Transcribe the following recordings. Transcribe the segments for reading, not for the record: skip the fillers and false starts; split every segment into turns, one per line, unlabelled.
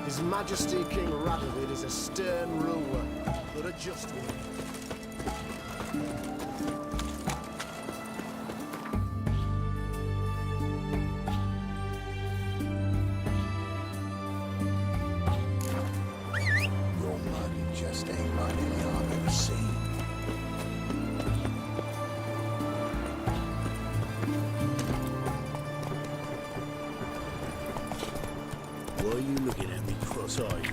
His Majesty King Radovid is a stern ruler, but a just one.
Your money just ain't money I've ever seen.
Why are you looking at me cross-eyed?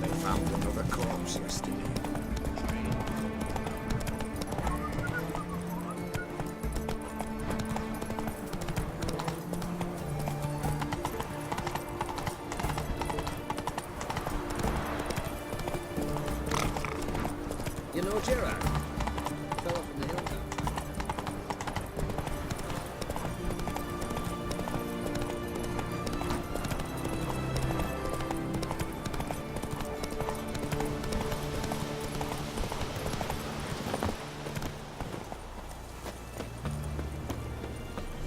They found another corpse yesterday.
You know Gerlat? Fell off from the hill.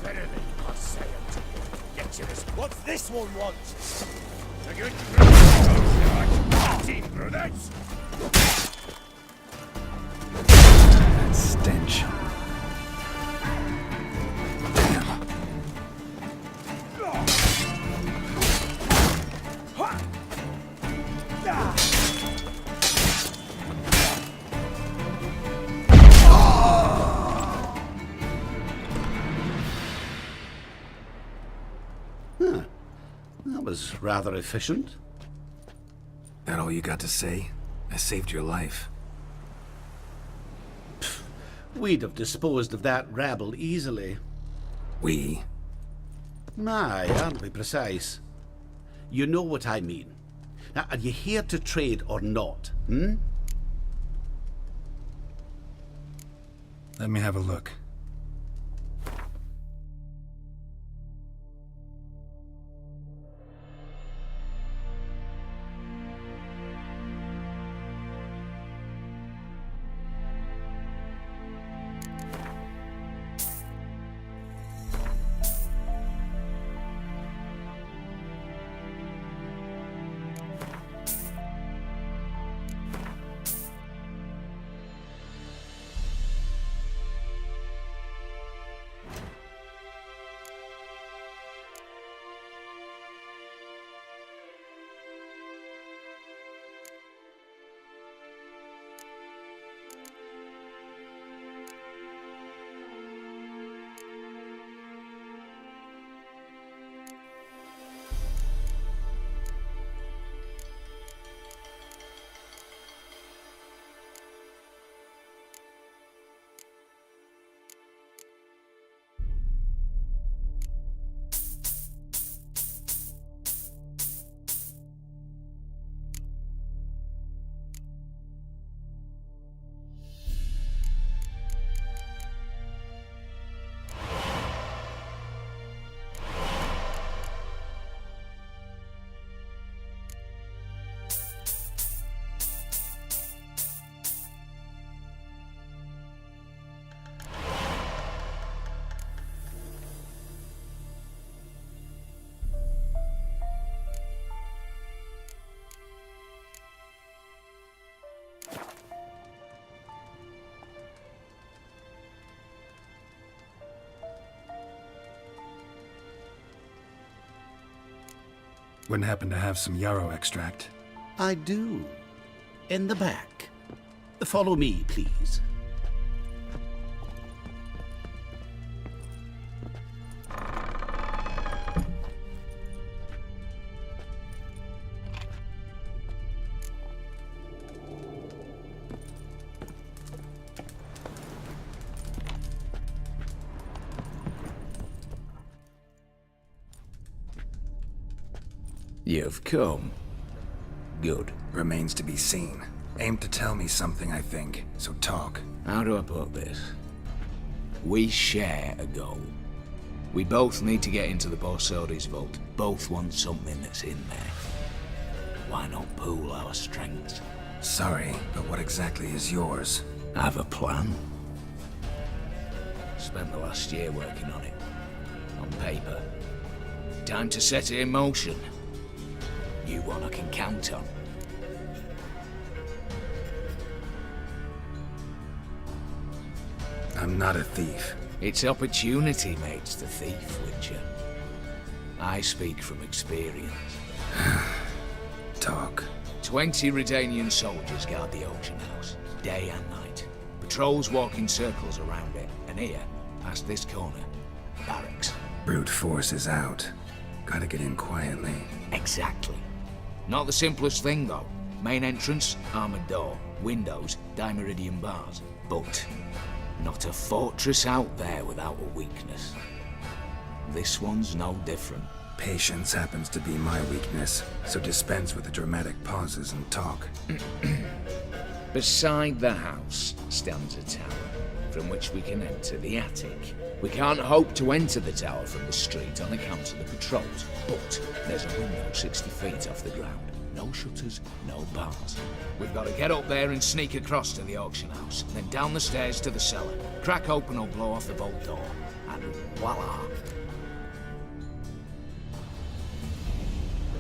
Verily, I say it. Get you this. What's this one want? A good team brothers.
That stench. Damn.
That was rather efficient.
That all you got to say? I saved your life.
We'd have disposed of that rabble easily.
We?
My, aren't we precise? You know what I mean. Now, are you here to trade or not, hmm?
Let me have a look. Wouldn't happen to have some yarrow extract.
I do. In the back. Follow me, please.
You've come. Good.
Remains to be seen. Aim to tell me something, I think. So talk.
How do I put this? We share a goal. We both need to get into the Borsodi's vault. Both want something that's in there. Why not pool our strengths?
Sorry, but what exactly is yours?
I have a plan. Spent the last year working on it. On paper. Time to set it in motion. You one I can count on.
I'm not a thief.
It's opportunity makes the thief, Witcher. I speak from experience.
Talk.
20 Redanian soldiers guard the auction house, day and night. Patrols walk in circles around it, and here, past this corner, barracks.
Brute force is out. Gotta get in quietly.
Exactly. Not the simplest thing, though. Main entrance, armored door, windows, dimeridian bars. But not a fortress out there without a weakness. This one's no different.
Patience happens to be my weakness, so dispense with the dramatic pauses and talk.
Beside the house stands a tower, from which we can enter the attic. We can't hope to enter the tower from the street on account of the patrols, but there's a window 60 feet off the ground. No shutters, no bars. We've got to get up there and sneak across to the auction house, then down the stairs to the cellar, crack open or blow off the vault door, and voila!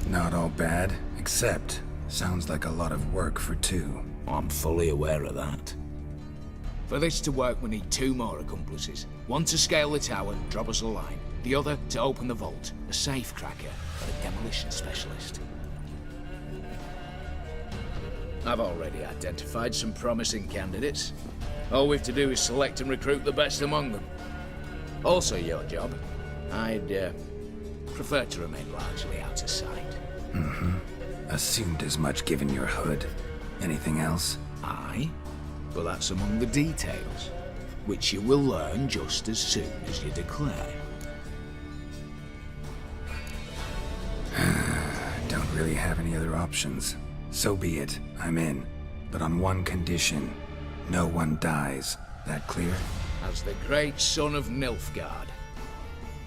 Not all bad, except sounds like a lot of work for two.
I'm fully aware of that. For this to work, we need 2 more accomplices. One to scale the tower, drop us a line. The other to open the vault, a safe cracker, and a demolition specialist. I've already identified some promising candidates. All we've to do is select and recruit the best among them. Also your job. I'd prefer to remain largely out of sight.
Assumed as much given your hood. Anything else?
Aye, but that's among the details, which you will learn just as soon as you declare.
Don't really have any other options. So be it, I'm in. But on one condition. No one dies. That clear?
As the great son of Nilfgaard.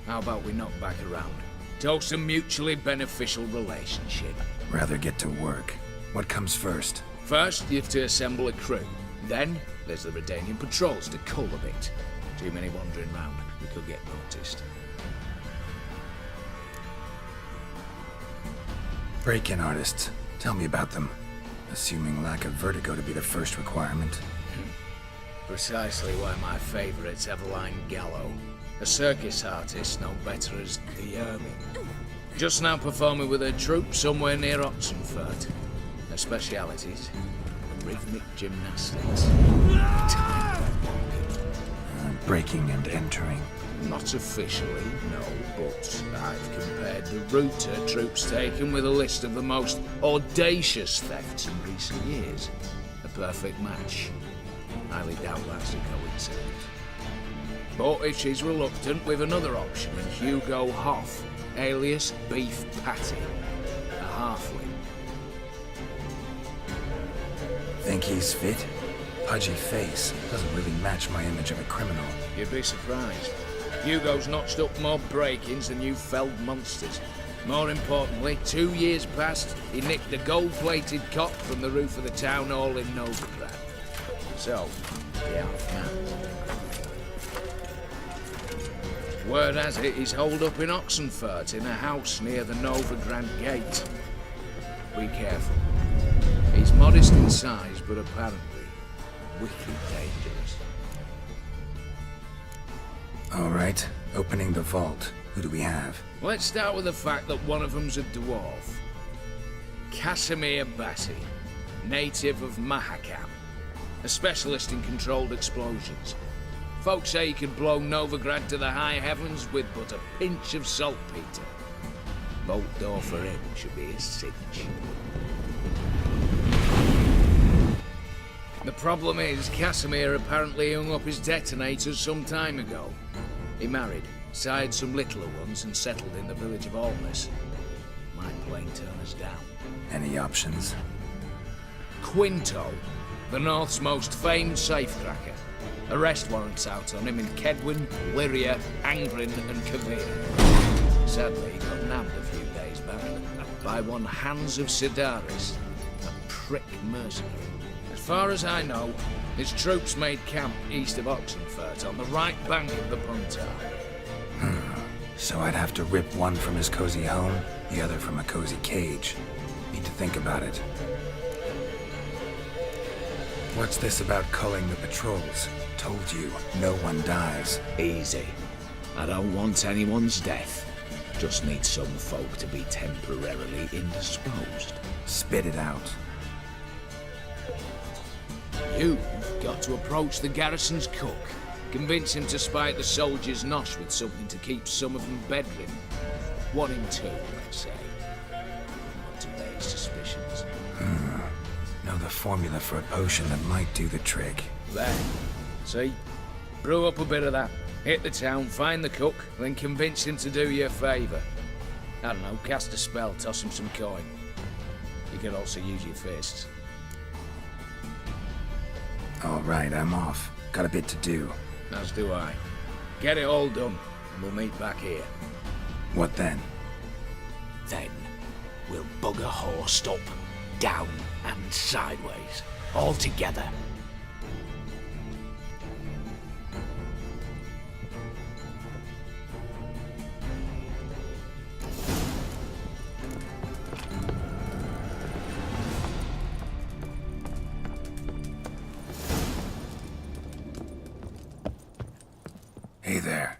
How about we knock back around? Toast a mutually beneficial relationship.
Rather get to work. What comes first?
First, you have to assemble a crew. Then, there's the Redanian patrols to cull a bit. Too many wandering round. We could get noticed.
Break-in artists. Tell me about them. Assuming lack of vertigo to be the first requirement.
Precisely why my favourite's Eveline Gallo. A circus artist no better as the Ermine. Just now performing with her troupe somewhere near Oxenfurt. Her specialities, rhythmic gymnastics.
Breaking and entering.
Not officially, no, but I've compared the route her troops taken with a list of the most audacious thefts in recent years. A perfect match. Highly doubt that's a coincidence. But if she's reluctant, we've another option in Hugo Hoff, alias Beef Patty, a halfling.
Think he's fit? Pudgy face. Doesn't really match my image of a criminal.
You'd be surprised. Hugo's notched up more break-ins than you felled monsters. More importantly, 2 years past, he nicked a gold-plated cop from the roof of the town hall in Novigrad. So, yeah, word has it he's holed up in Oxenfurt in a house near the Novigrad gate. Be careful. He's modest in size, but apparently wicked dangerous.
All right, opening the vault. Who do we have?
Let's start with the fact that one of them's a dwarf. Vesemir Bassi, native of Mahakam, a specialist in controlled explosions. Folks say he could blow Novigrad to the high heavens with but a pinch of saltpeter. Vault door for him should be a cinch. The problem is, Vesemir apparently hung up his detonators some time ago. He married, sired some littler ones, and settled in the village of Alness. Might plain turn us down.
Any options?
Quinto, the North's most famed safecracker. Arrest warrants out on him in Kedwin, Lyria, Angrin, and Kavir. Sadly, he got nabbed a few days back by one Hans of Sidaris, a prick mercenary. As far as I know, his troops made camp east of Oxenfurt on the right bank of the Punta.
So I'd have to rip one from his cozy home, the other from a cozy cage. Need to think about it. What's this about culling the patrols? Told you, no one dies.
Easy. I don't want anyone's death. Just need some folk to be temporarily indisposed.
Spit it out.
You've got to approach the garrison's cook. Convince him to spite the soldiers' nosh with something to keep some of them bedridden. 1 in 2, let's say. Not to raise suspicions.
Know the formula for a potion that might do the trick.
There. See? Brew up a bit of that. Hit the town, find the cook, then convince him to do you a favour. I don't know, cast a spell, toss him some coin. You can also use your fists.
All right, I'm off. Got a bit to do.
As do I. Get it all done, and we'll meet back here.
What then?
Then, we'll bugger horsed up, down and sideways, all together.
Hey there.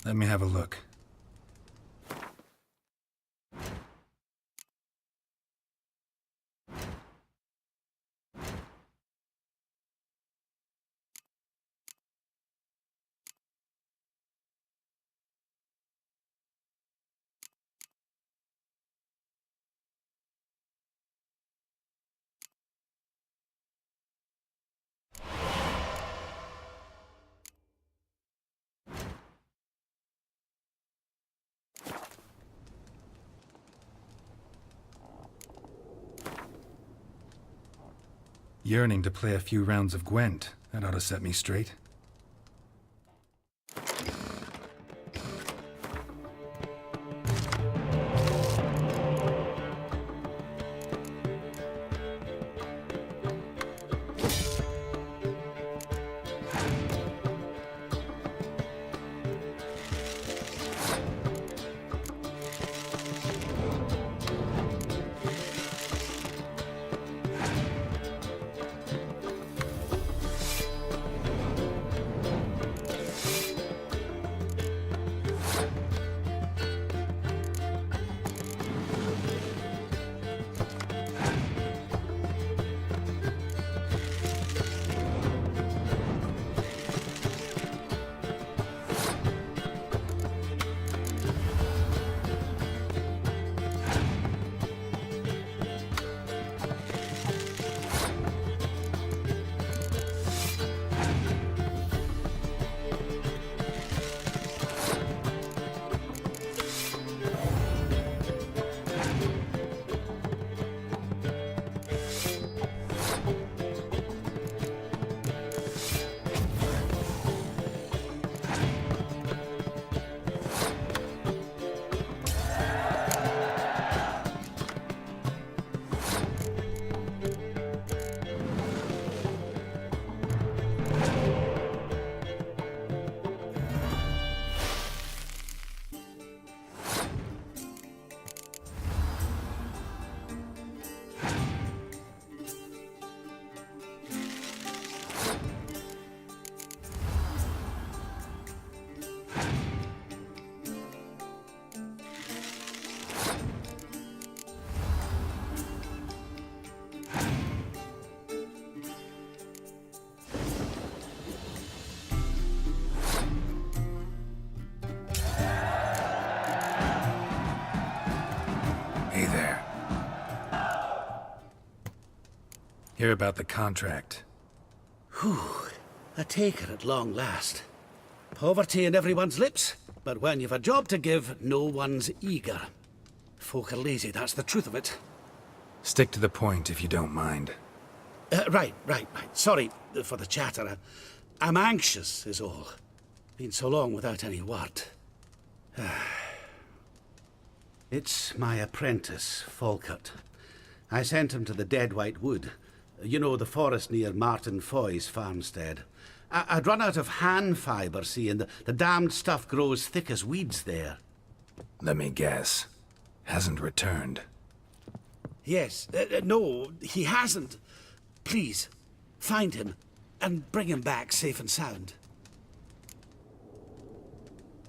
Let me have a look. Yearning to play a few rounds of Gwent. That ought to set me straight. Hear about the contract.
Whew, a taker at long last. Poverty in everyone's lips, but when you've a job to give, no one's eager. Folk are lazy, that's the truth of it.
Stick to the point if you don't mind.
Right. Sorry for the chatter. I'm anxious, is all. Been so long without any word. It's my apprentice, Falkert. I sent him to the Dead White Wood. You know, the forest near Martin Foy's farmstead. I'd run out of hand fibre, see, and the damned stuff grows thick as weeds there.
Let me guess. Hasn't returned.
Yes, no, he hasn't. Please, find him and bring him back safe and sound.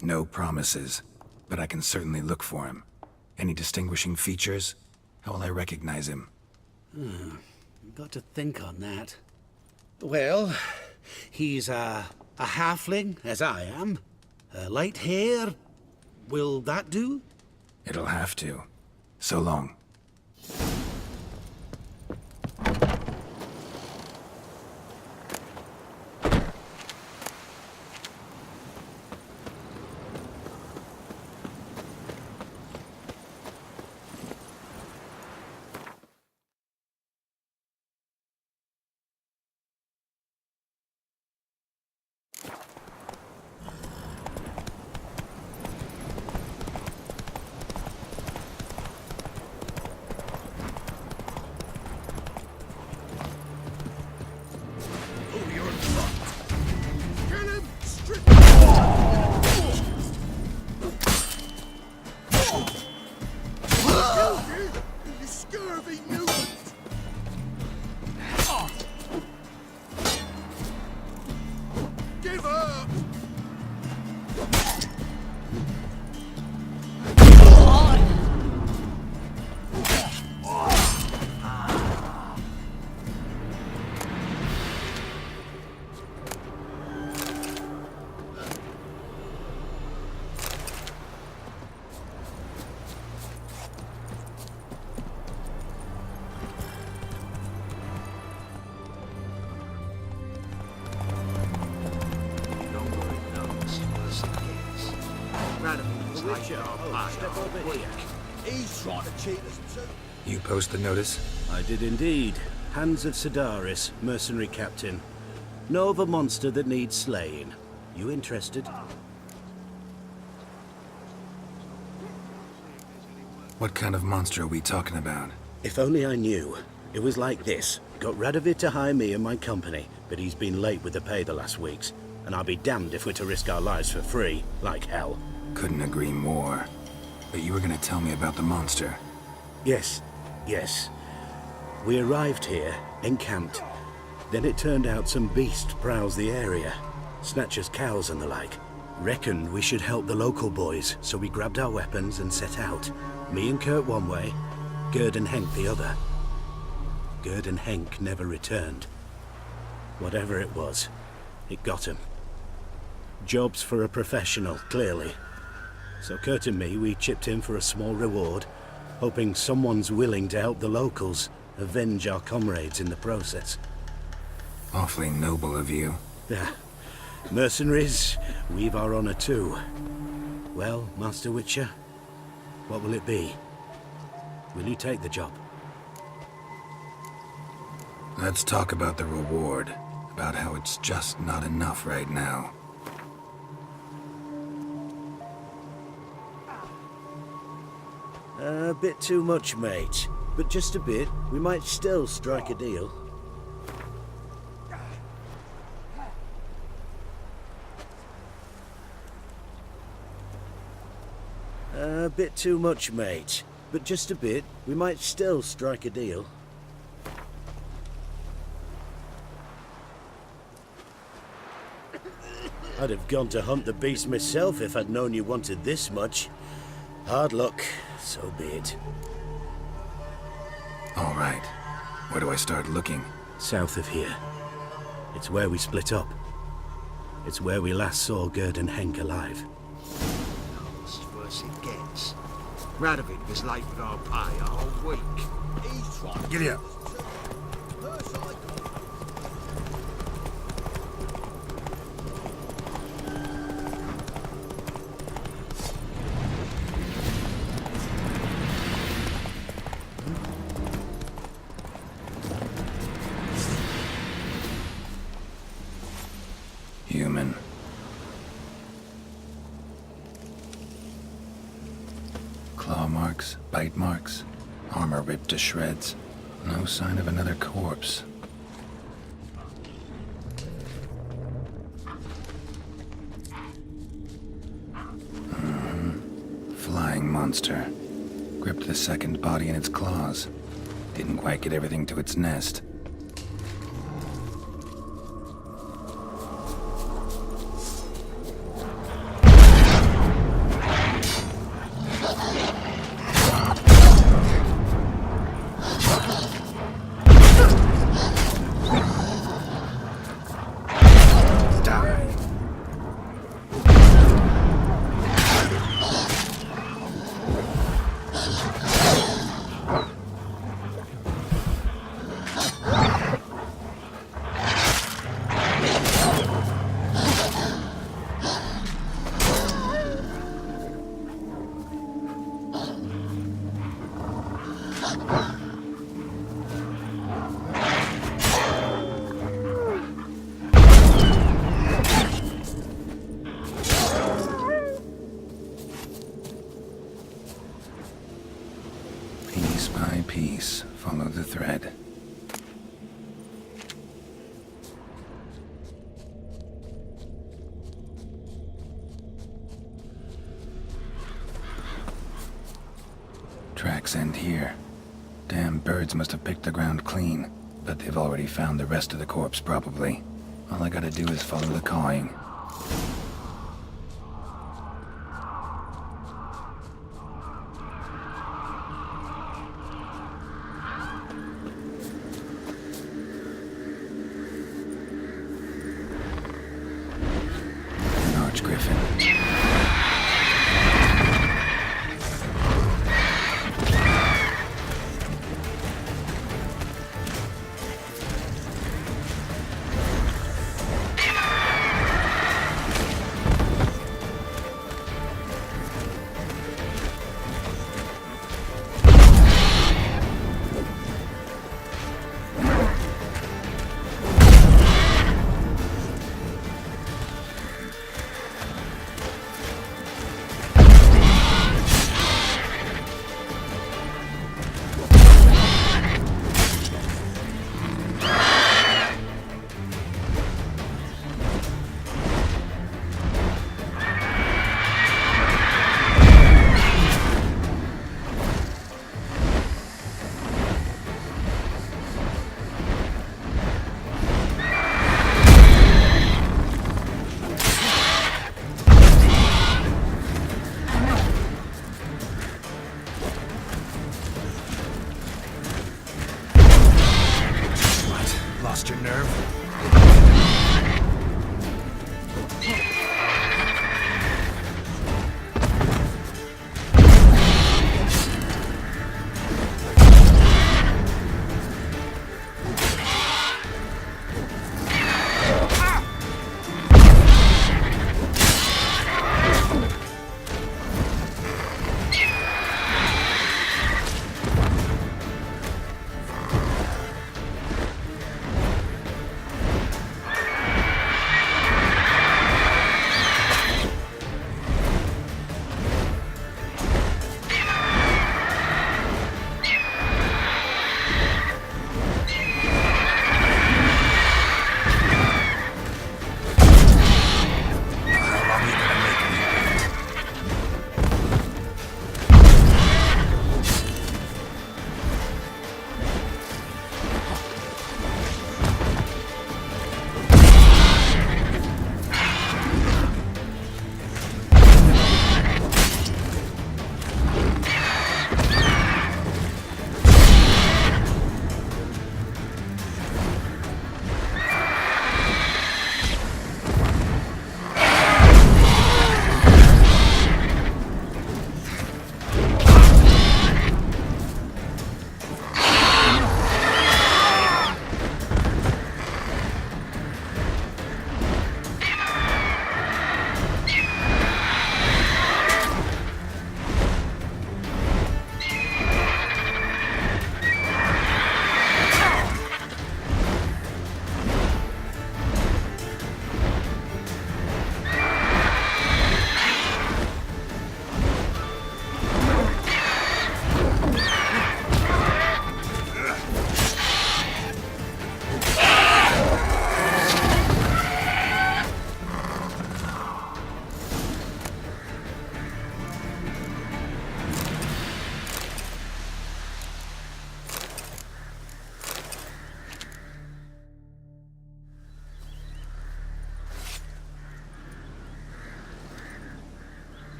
No promises, but I can certainly look for him. Any distinguishing features? How will I recognize him?
Got to think on that. Well, he's a halfling, as I am. Light hair. Will that do?
It'll have to. So long.
He's trying to cheat us too.
You post the notice?
I did indeed. Hands of Sedaris, mercenary captain. Know of a monster that needs slaying. You interested?
What kind of monster are we talking about?
If only I knew. It was like this. Got Radovid to hire me and my company, but he's been late with the pay the last weeks. And I'll be damned if we're to risk our lives for free, like hell.
Couldn't agree more. But you were gonna tell me about the monster.
Yes. We arrived here, encamped. Then it turned out some beast prowls the area. Snatchers cows and the like. Reckoned we should help the local boys, so we grabbed our weapons and set out. Me and Kurt one way, Gerd and Henk the other. Gerd and Henk never returned. Whatever it was, it got him. Job's for a professional, clearly. So Kurt and me, we chipped in for a small reward, hoping someone's willing to help the locals avenge our comrades in the process.
Awfully noble of you.
Yeah. Mercenaries, we've our honor too. Well, Master Witcher, what will it be? Will you take the job?
Let's talk about the reward. About how it's just not enough right now.
A bit too much, mate. But just a bit. We might still strike a deal. A bit too much, mate. But just a bit. We might still strike a deal. I'd have gone to hunt the beast myself if I'd known you wanted this much. Hard luck, so be it.
All right. Where do I start looking?
South of here. It's where we split up. It's where we last saw Gerd and Henk alive.
It's worse it gets. Radovid was late with our pay a whole week. He's trying to
Giddy up. Human. Claw mark. bite marks, armor ripped to shreds. No sign of another corpse. Flying monster. Gripped the second body in its claws. Didn't quite get everything to its nest. Piece by piece, follow the thread. Tracks end here. Damn birds must have picked the ground clean, but they've already found the rest of the corpse, probably. All I gotta do is follow the cawing.
Lost your nerve?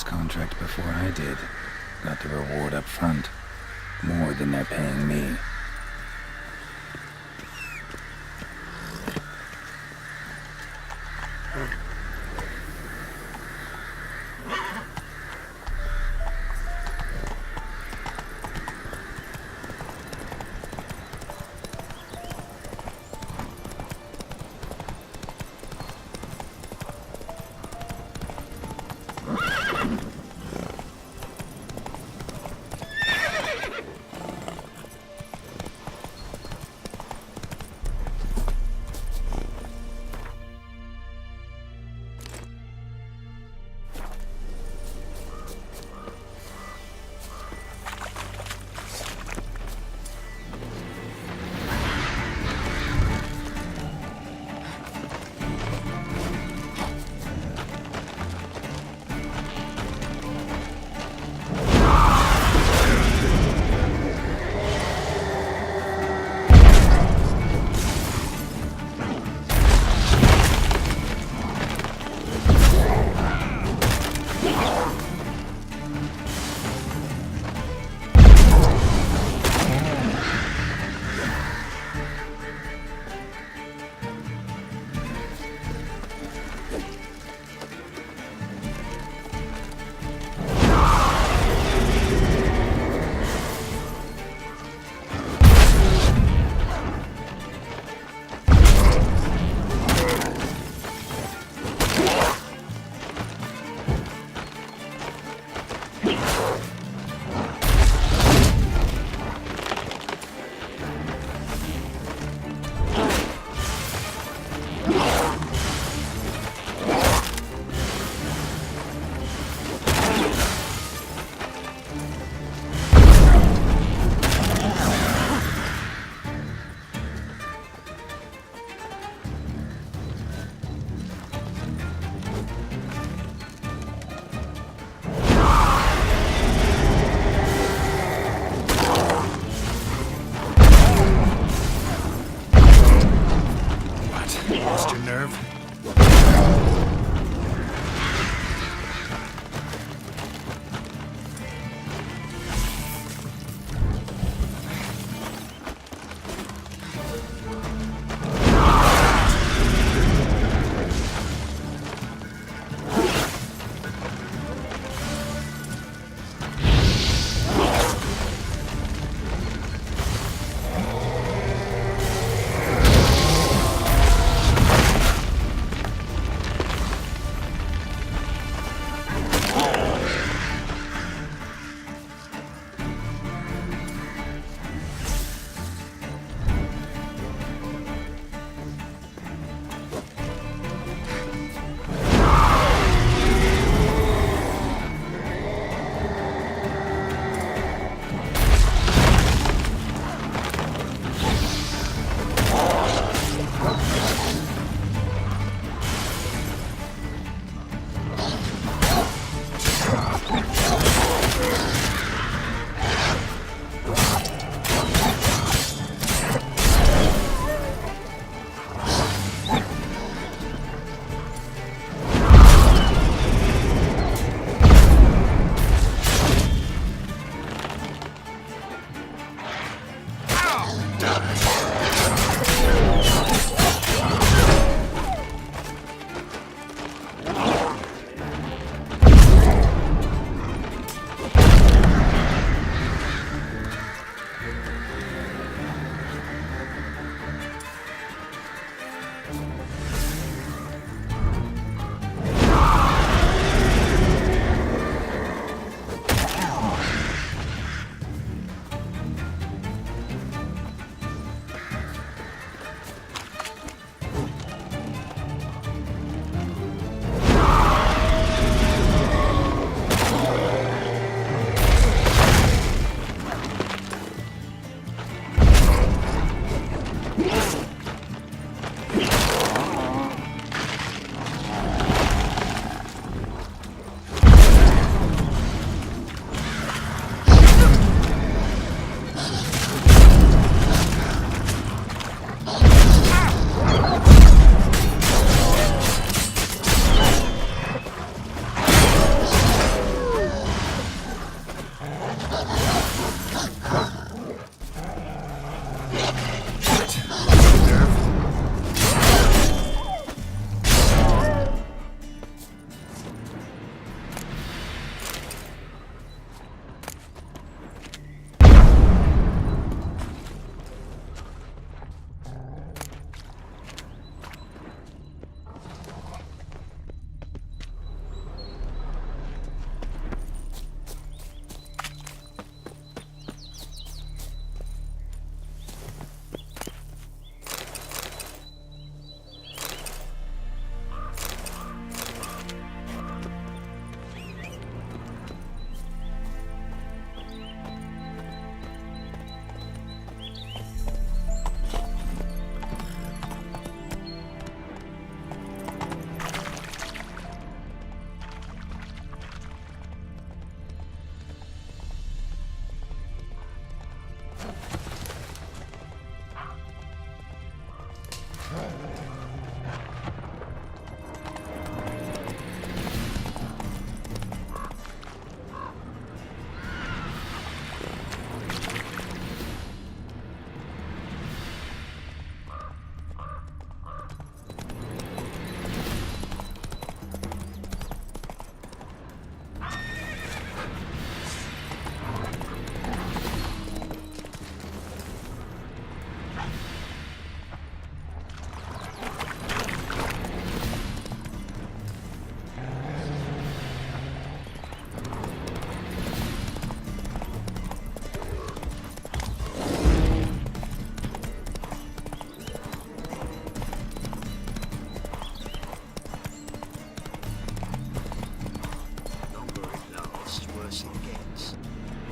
this contract before I did. Got the reward up front. More than they're paying me.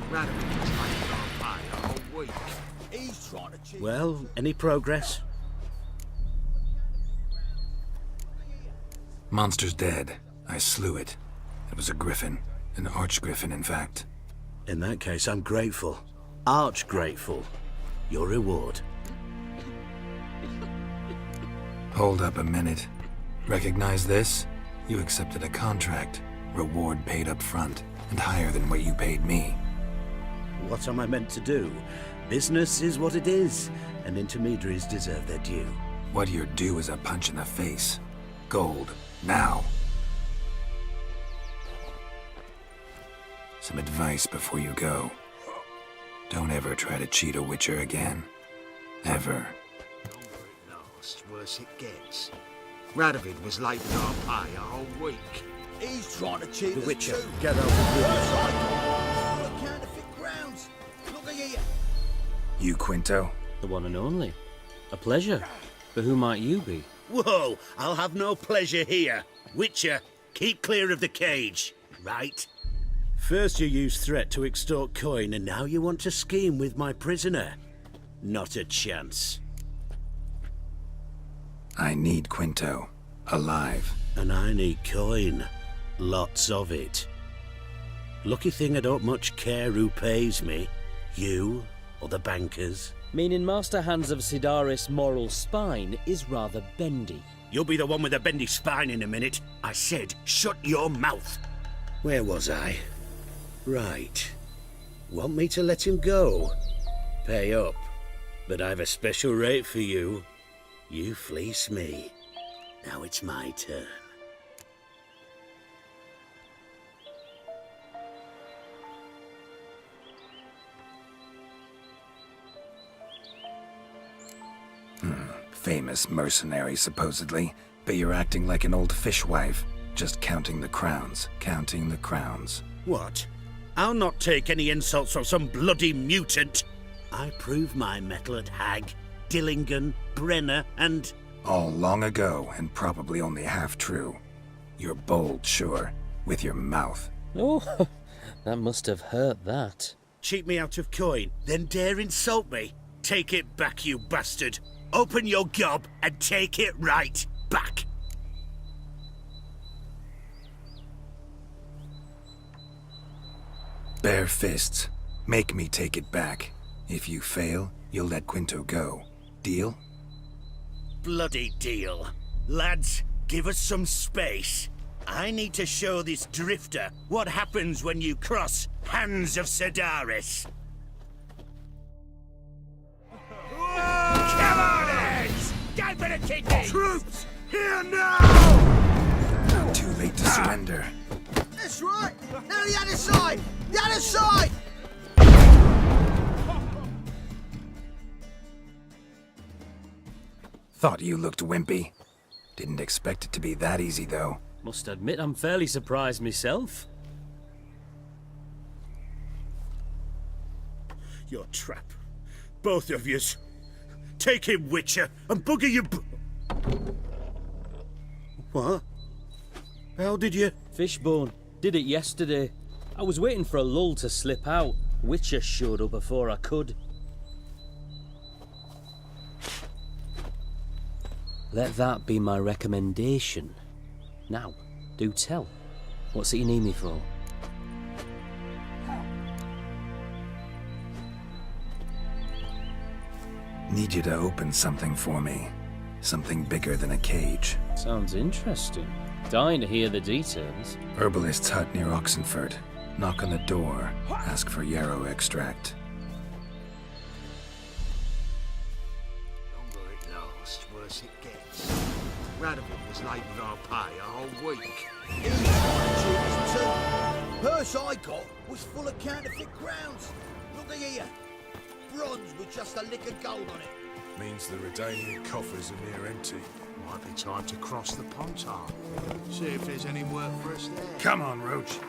Radovid was late with our pay a whole week. He's trying to cheat.
Well, any progress?
Monster's dead. I slew it. It was a griffin. An archgriffin, in fact.
In that case, I'm grateful. Arch grateful. Your reward.
Hold up a minute. Recognize this? You accepted a contract. Reward paid up front, and higher than what you paid me.
What am I meant to do? Business is what it is, and intermediaries deserve their due.
What you're due is a punch in the face. Gold. Now. Some advice before you go. Don't ever try to cheat a Witcher again. Ever.
The longer it lasts, worse it gets. Radovid was late with our pay a whole week. He's trying to cheat
The
us
Witcher,
too.
get over here.
Full of counterfeit grounds. Look here.
You, Quinto?
The one and only. A pleasure. But who might you be?
Whoa, I'll have no pleasure here. Witcher, keep clear of the cage, right? First you used threat to extort coin, and now you want to scheme with my prisoner. Not a chance.
I need Quinto. Alive.
And I need coin. Lots of it. Lucky thing I don't much care who pays me. You or the bankers.
Meaning Master Hands of Sidaris' moral spine is rather bendy.
You'll be the one with the bendy spine in a minute. I said, shut your mouth. Where was I? Right. Want me to let him go? Pay up. But I've a special rate for you. You fleece me. Now it's my turn.
Famous mercenary, supposedly. But you're acting like an old fishwife. Just counting the crowns. Counting the crowns.
What? I'll not take any insults from some bloody mutant. I prove my mettle at Hag, Dillingen, Brenner, and...
All long ago, and probably only half true. You're bold, sure. With your mouth.
Oh, that must have hurt that.
cheat me out of coin, then dare insult me. Take it back, you bastard. Open your gob and take it right back.
Bare fists. Make me take it back. If you fail, you'll let Quinto go. Deal?
Bloody deal. Lads, give us some space. I need to show this drifter what happens when you cross Hands of Sidaris.
Come on, heads! Go for the kidneys! Troops, here now!
Not too late to surrender.
That's right! Now the other side! The other side!
Thought you looked wimpy. Didn't expect it to be that easy, though.
Must admit I'm fairly surprised myself.
Your trap. Both of yous. Take him, Witcher, and bugger your What? How did you...
Fishbone. Did it yesterday. I was waiting for a lull to slip out. Witcher showed up before I could. Let that be my recommendation. Now, do tell. What's it you need me for?
Need you to open something for me. Something bigger than a cage.
Sounds interesting. Dying to hear the details.
Herbalist's hut near Oxenford. Knock on the door. Ask for yarrow extract.
Longer it lasts, worse it gets. Radovid was late with our pay a whole week. He's trying to cheat us too. Purse I got was full of counterfeit crowns. Look here. Bronze with just a lick of gold on it.
Means the Redanian coffers are near empty.
Might be time to cross the Pontar. See if there's any work for us there.
Come on, Roach.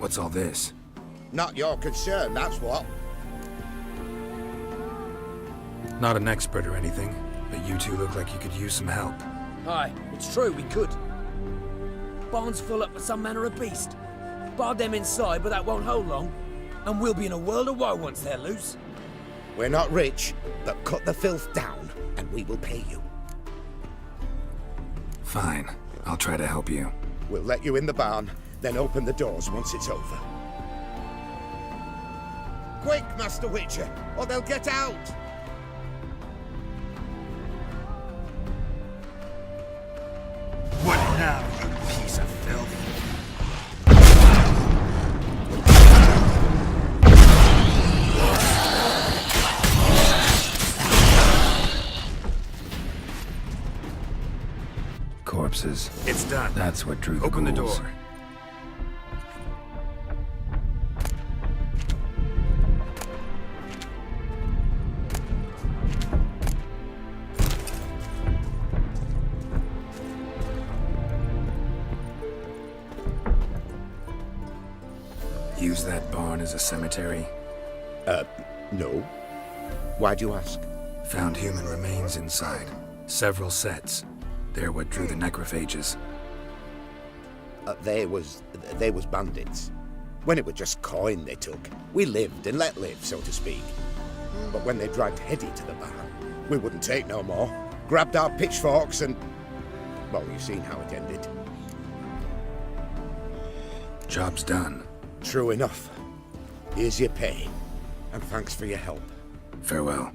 What's all this?
Not your concern, that's what.
Not an expert or anything, but you two look like you could use some help.
Aye, it's true, we could. Barn's full up with some manner of beast. Bar them inside, but that won't hold long. And we'll be in a world of woe once they're loose.
We're not rich, but cut the filth down, and we will pay you.
Fine. I'll try to help you.
We'll let you in the barn, then open the doors once it's over. Quick, Master Witcher, or they'll get out!
What now, you piece of filth?
Corpses.
It's done.
That's what drew the
Open the
ghouls.
door.
Use that barn as a cemetery.
No. Why'd you ask?
Found human remains inside. Several sets. They're what drew the necrophages.
They was bandits. When it was just coin they took, we lived and let live, so to speak. But when they dragged Hetty to the barn, we wouldn't take no more. Grabbed our pitchforks and... well, you've seen how it ended.
Job's done.
True enough. Here's your pay. And thanks for your help.
Farewell.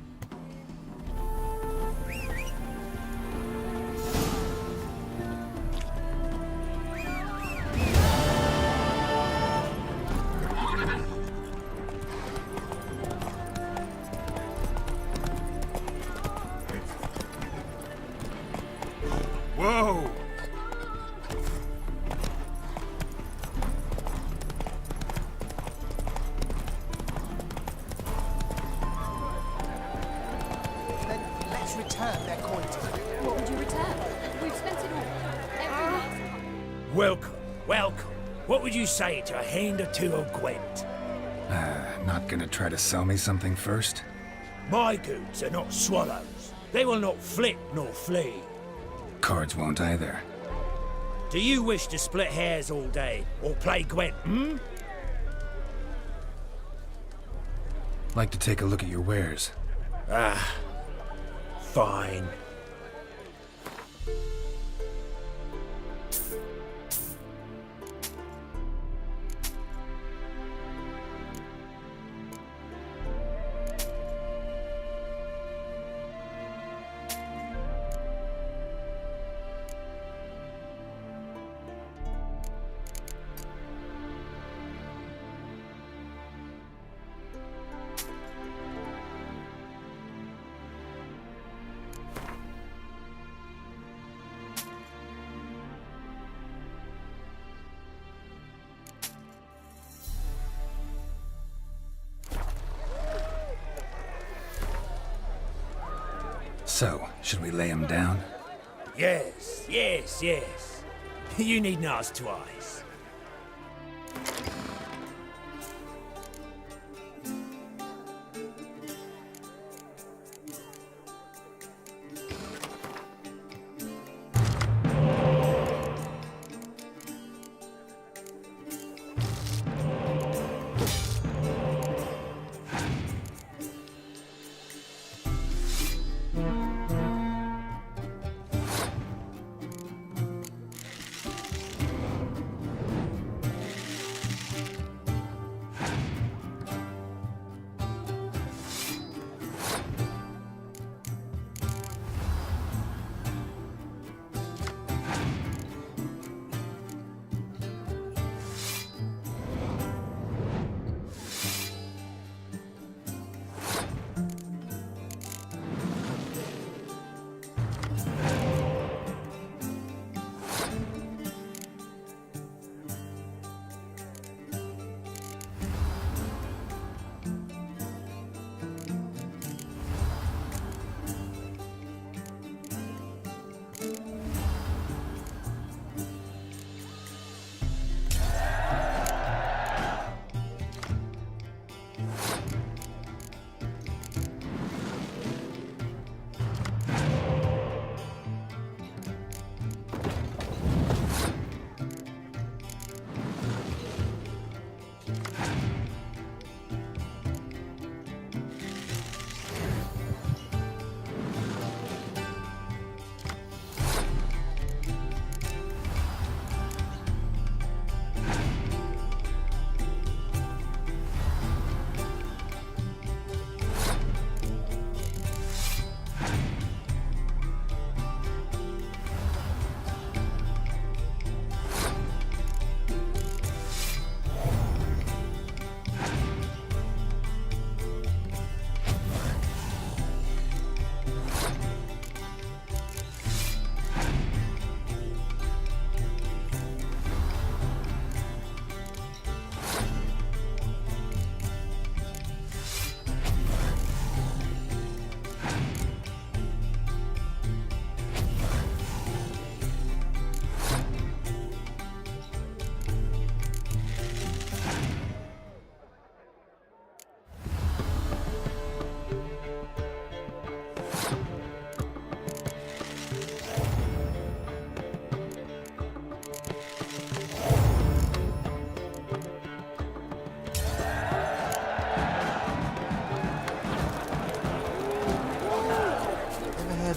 Whoa!
Let's return their coin to them.
What would you return? We've spent it all. Every last...
Welcome, welcome. What would you say to a hand or two of Gwent?
Not gonna try to sell me something first?
My goods are not swallows. They will not flit nor flee.
Cards won't either.
Do you wish to split hairs all day, or play Gwent, hmm?
Like to take a look at your wares.
Fine.
So, should we lay him down?
Yes, yes, yes. You needn't ask twice.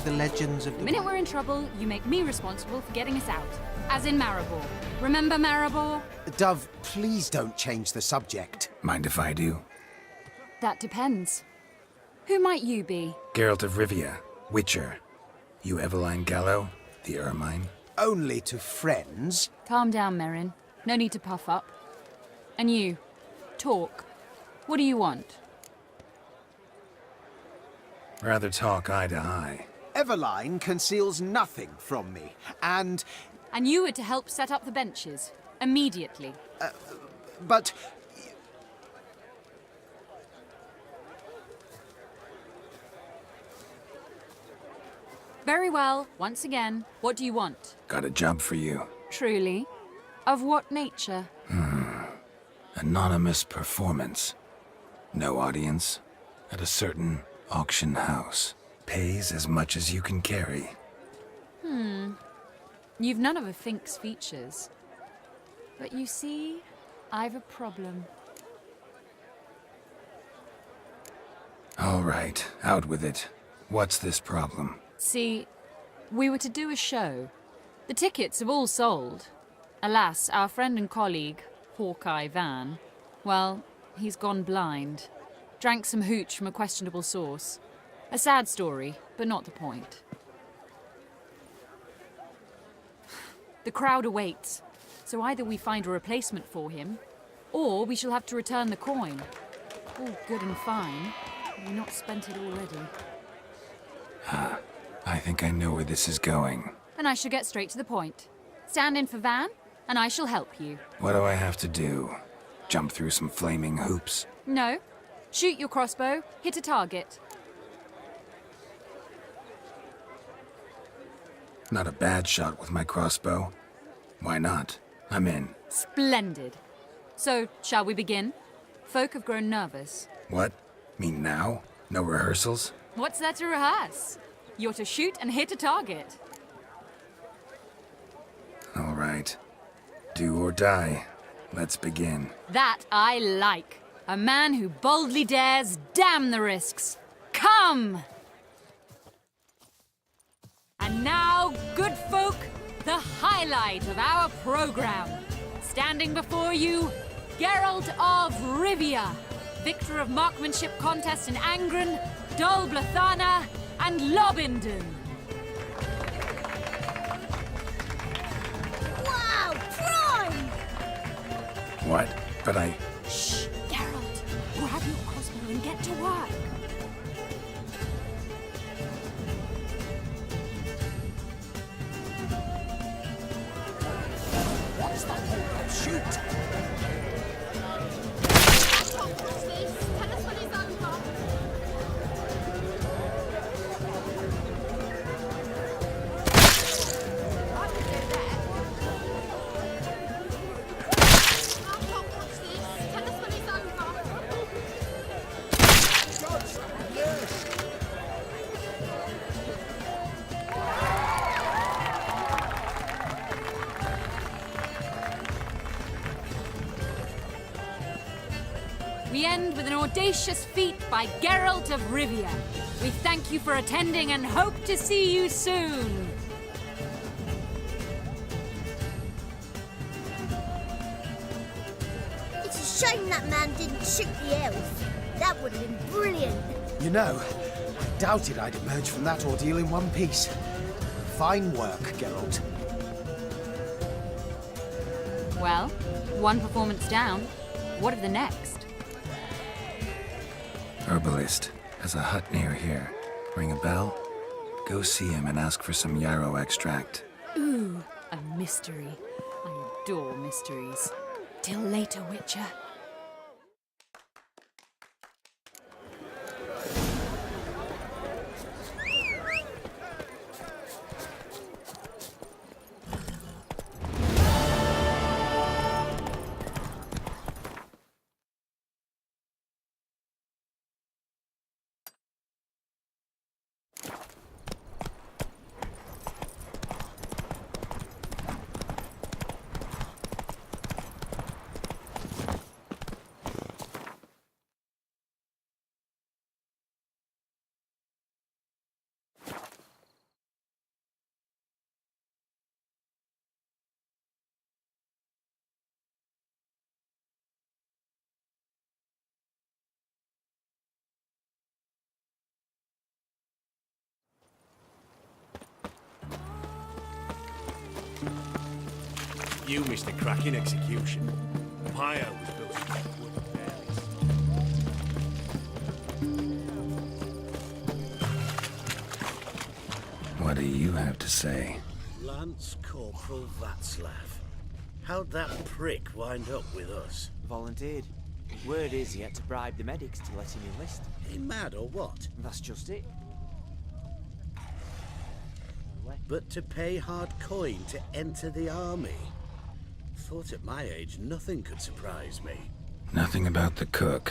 the legends of
The minute we're in trouble, you make me responsible for getting us out. As in Maribor. Remember Maribor?
Dove, please don't change the subject.
Mind if I do?
That depends. Who might you be?
Geralt of Rivia, Witcher. You Eveline Gallo, the Ermine?
Only to friends.
Calm down, Merrin. No need to puff up. And you, talk. What do you want?
Rather talk eye to eye.
Eveline conceals nothing from me, and...
And you were to help set up the benches. Immediately.
But...
Very well. Once again, what do you want?
Got a job for you.
Truly? Of what nature?
Anonymous performance. No audience. At a certain auction house. Pays as much as you can carry.
You've none of a Fink's features. But you see, I've a problem.
All right, out with it. What's this problem?
See, we were to do a show. The tickets have all sold. Alas, our friend and colleague, Hawkeye Van, well, he's gone blind. Drank some hooch from a questionable source. A sad story, but not the point. The crowd awaits, so either we find a replacement for him, or we shall have to return the coin. All good and fine. We've not spent it already.
I think I know where this is going.
And I shall get straight to the point. Stand in for Van, and I shall help you.
What do I have to do? Jump through some flaming hoops?
No. Shoot your crossbow, hit a target.
Not a bad shot with my crossbow. Why not? I'm in.
Splendid. So, shall we begin? Folk have grown nervous.
What? Mean now? No rehearsals?
What's there to rehearse? You're to shoot and hit a target.
All right. Do or die. Let's begin.
That I like. A man who boldly dares, damn the risks. Come! And now, good folk, the highlight of our program. Standing before you, Geralt of Rivia, victor of marksmanship contests in Angren, Dol Blathana, and Lobindon.
Wow, prime!
What? But I...
Shh, Geralt. Grab your crossbow and get to work.
What's that hold? Shoot!
Tell us when it's over. I can do that. I can't watch this. Tell us when it's over.
Yes.
We end with an audacious feat by Geralt of Rivia. We thank you for attending and hope to see you soon.
It's a shame that man didn't shoot the elf. That would have been brilliant.
You know, I doubted I'd emerge from that ordeal in one piece. Fine work, Geralt.
Well, one performance down. What of the next?
Herbalist has a hut near here. Ring a bell? Go see him and ask for some yarrow extract.
Ooh, a mystery. I adore mysteries. Till later, Witcher.
You missed a cracking execution. Pyre was built of wood and berries.
What do you have to say?
Lance Corporal Václav. How'd that prick wind up with us?
Volunteered. Word is he had to bribe the medics to let him enlist.
He mad or what?
That's just it.
But to pay hard coin to enter the army? Thought at my age nothing could surprise me.
Nothing about the cook.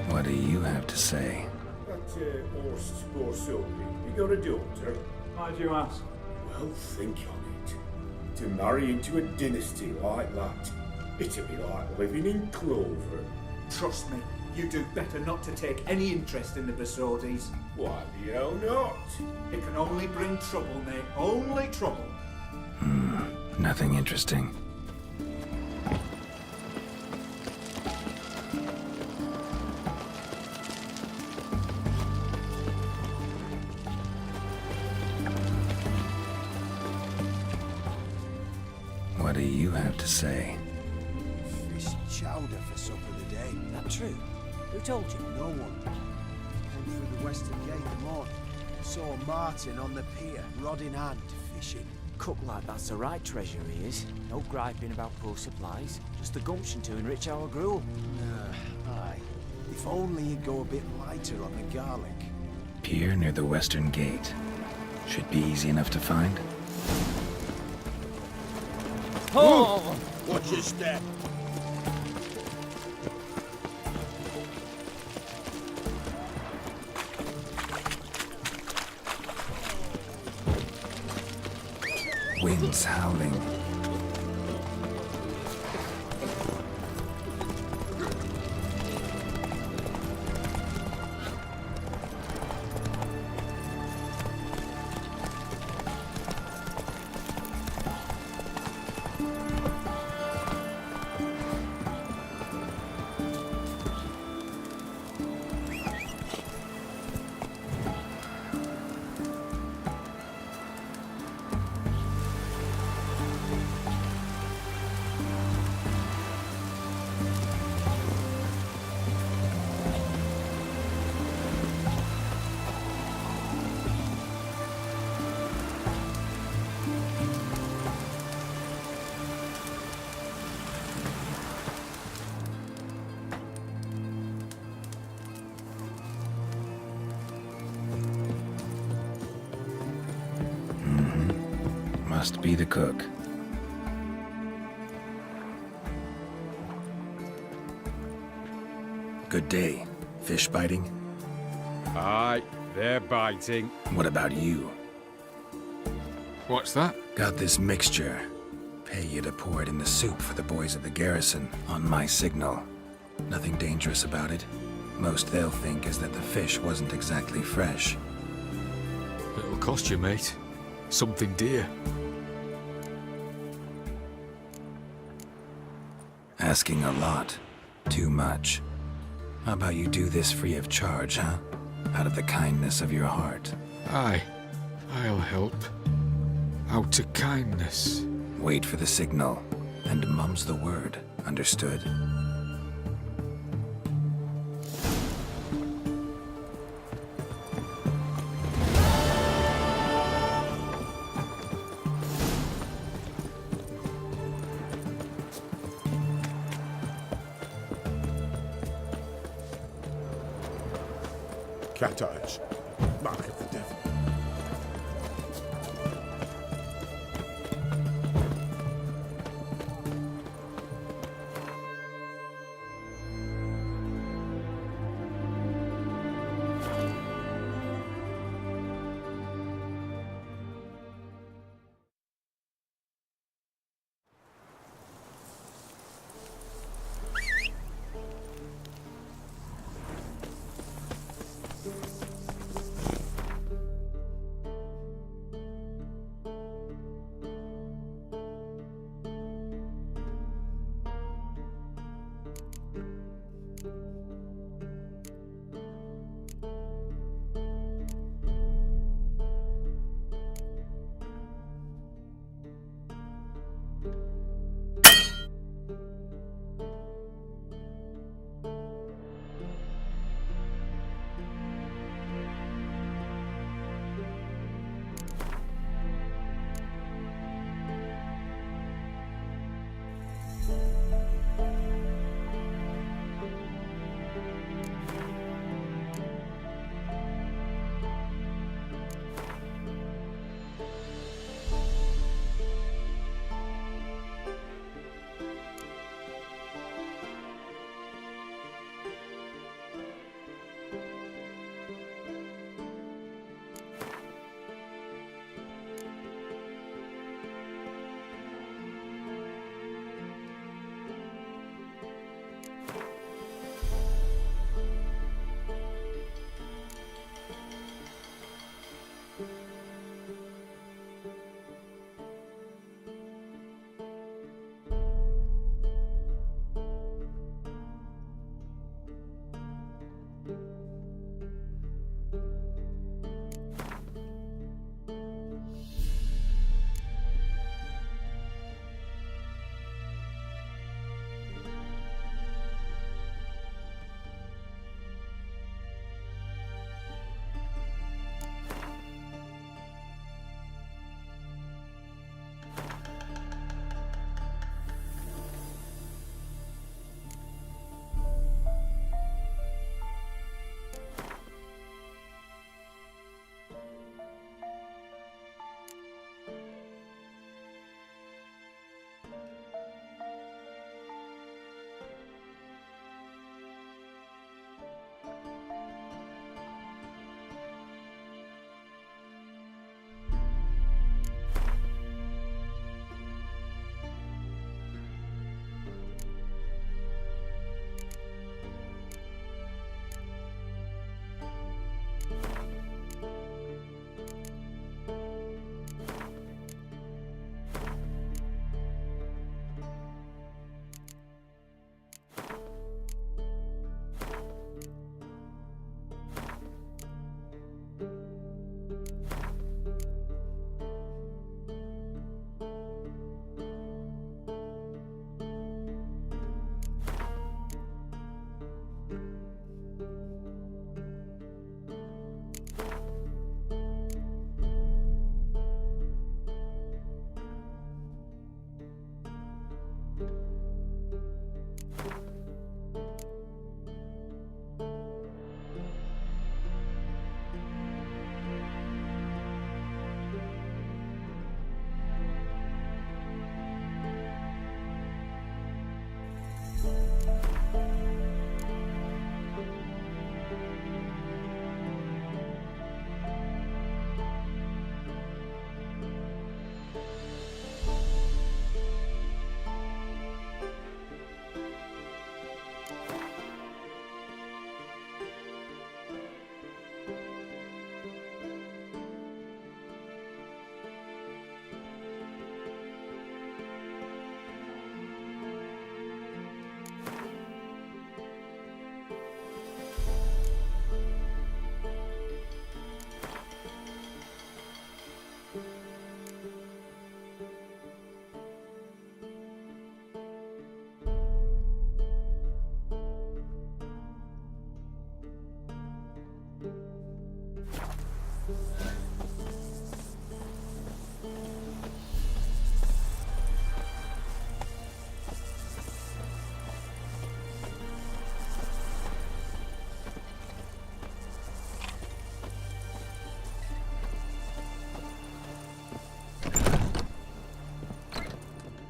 What do you have to say?
That horse or Sylvie, you got a daughter?
Why do you ask?
Well, think on it. To marry into a dynasty like that, it'd be like living in clover.
Trust me, you do better not to take any interest in the Besodis.
Why the hell not?
It can only bring trouble, mate. Only trouble.
Nothing interesting. What do you have to say?
Fish chowder for supper today.
That true? Who told you?
No one. Came through the western gate this morning. Saw Martin on the pier, rod in hand, fishing.
Cook like that's the right treasure he is. No griping about poor supplies. Just the gumption to enrich our gruel.
Aye. If only you'd go a bit lighter on the garlic.
Pier near the western gate. Should be easy enough to find.
Oh! Watch your step.
Winds howling. Must be the cook. Good day. Fish biting?
Aye, they're biting.
What about you?
What's that?
Got this mixture. Pay you to pour it in the soup for the boys at the garrison, on my signal. Nothing dangerous about it. Most they'll think is that the fish wasn't exactly fresh.
It'll cost you, mate. Something dear.
Asking a lot. Too much. How about you do this free of charge, huh? Out of the kindness of your heart.
Aye, I'll help. Out of kindness.
Wait for the signal, and mum's the word. Understood?
Cat eyes. Mark of the devil.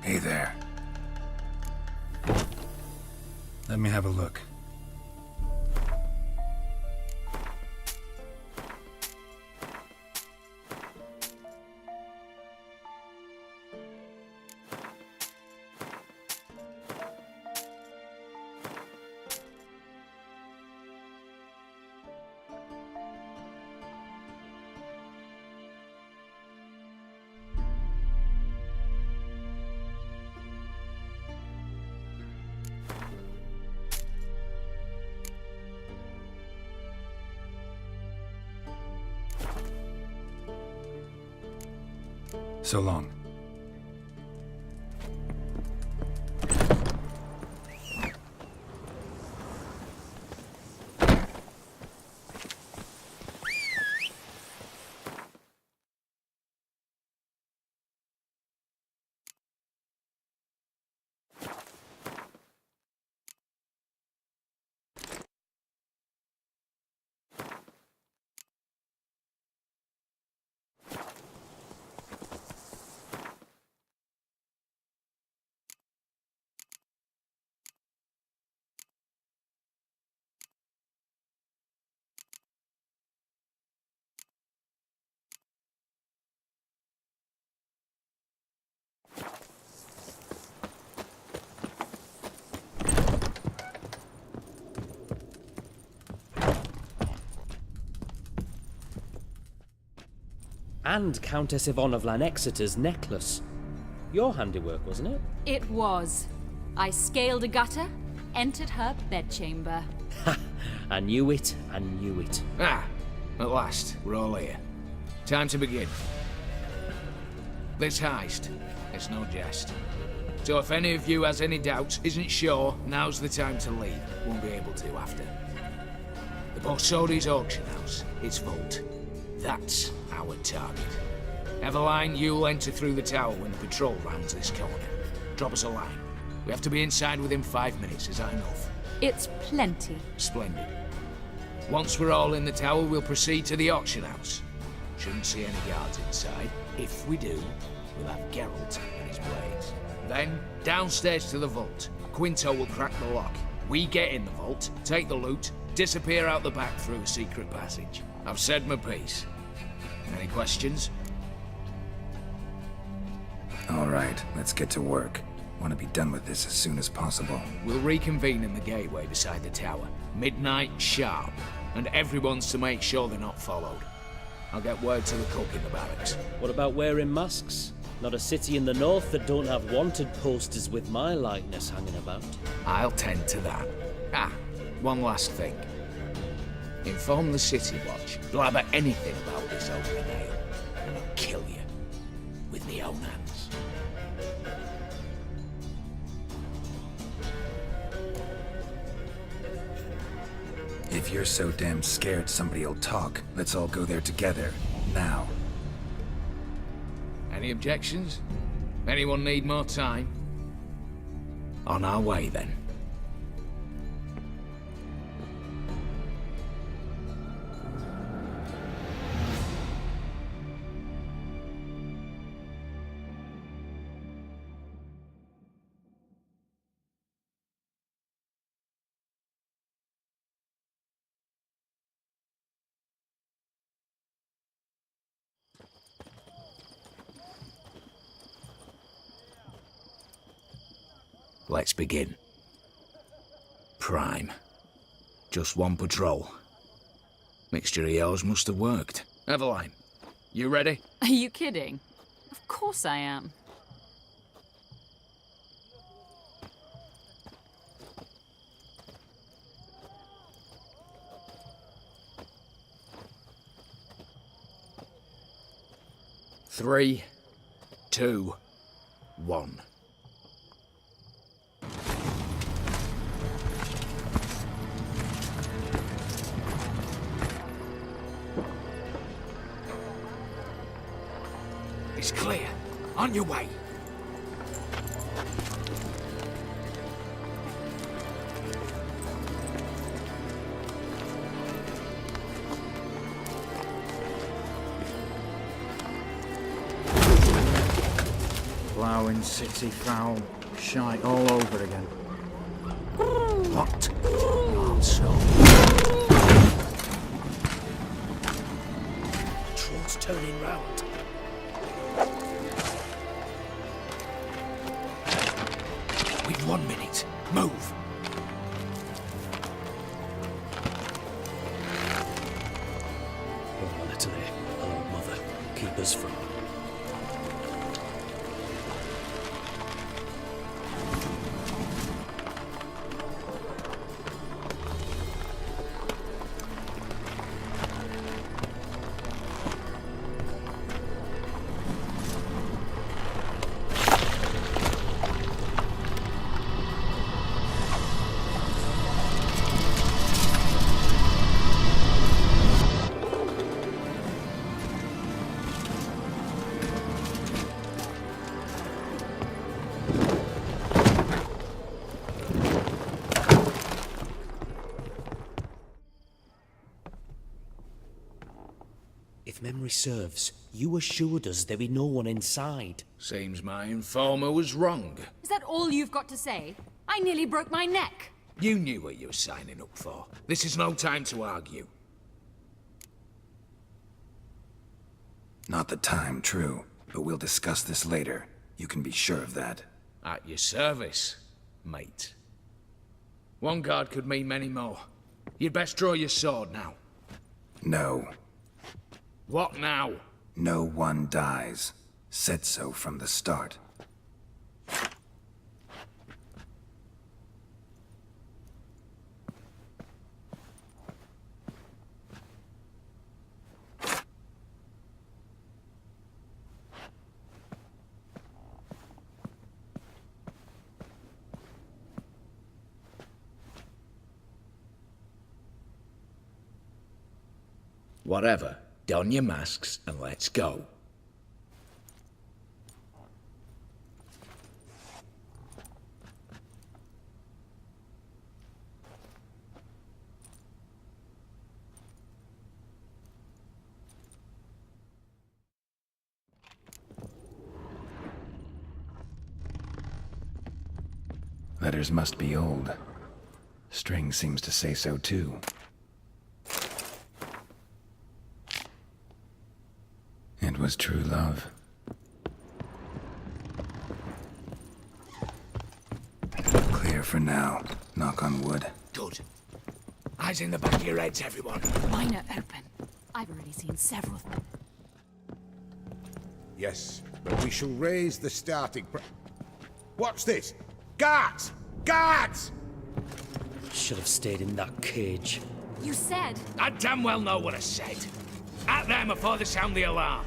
Hey there. Let me have a look. So long.
And Countess Yvonne of Lanexeter's necklace. Your handiwork, wasn't it?
It was. I scaled a gutter, entered her bedchamber.
Ha! I knew it, I knew it.
Ah, at last, we're all here. Time to begin. This heist, it's no jest. So if any of you has any doubts, isn't sure, now's the time to leave. Won't be able to after. The Borsodi's auction house, its vault. That's our target. Eveline, you'll enter through the tower when the patrol rounds this corner. Drop us a line. We have to be inside within 5 minutes, is that enough?
It's plenty.
Splendid. Once we're all in the tower, we'll proceed to the auction house. Shouldn't see any guards inside. If we do, we'll have Geralt and his blades. Then, downstairs to the vault. Quinto will crack the lock. We get in the vault, take the loot, disappear out the back through a secret passage. I've said my piece. Any questions?
All right, let's get to work. Want to be done with this as soon as possible.
We'll reconvene in the gateway beside the tower. Midnight sharp. And everyone's to make sure they're not followed. I'll get word to the cook in the barracks.
What about wearing masks? Not a city in the north that don't have wanted posters with my likeness hanging about.
I'll tend to that. Ah, one last thing. Inform the City Watch. Blabber anything about this opening ale, and I'll kill you. With my own hands.
If you're so damn scared somebody'll talk, let's all go there together. Now.
Any objections? Anyone need more time? On our way, then. Let's begin. Prime. Just one patrol. Mixture of yours must have worked. Eveline, you ready?
Are you kidding? Of course I am.
Three, 2, 1. It's clear. On your way. Ploughing city foul shite all over again. What? Arsehole.
Troll's turning round. We've 1 minute. Move.
Oh, Natalie, oh, mother, keep us from... If memory serves, you assured us there be no one inside.
Seems my informer was wrong.
Is that all you've got to say? I nearly broke my neck.
You knew what you were signing up for. This is no time to argue.
Not the time, true. But we'll discuss this later. You can be sure of that.
At your service, mate. One guard could mean many more. You'd best draw your sword now.
No.
What now?
No one dies. Said so from the start.
Whatever. Don your masks and let's go.
Letters must be old. String seems to say so too. It was true love. Clear for now. Knock on wood.
Good. Eyes in the back of your heads, everyone.
Mine are open. I've already seen several of them.
Yes, but we shall raise the starting What's this? Guards! Guards!
Should have stayed in that cage.
You said...
I damn well know what I said. At them before they sound the alarm.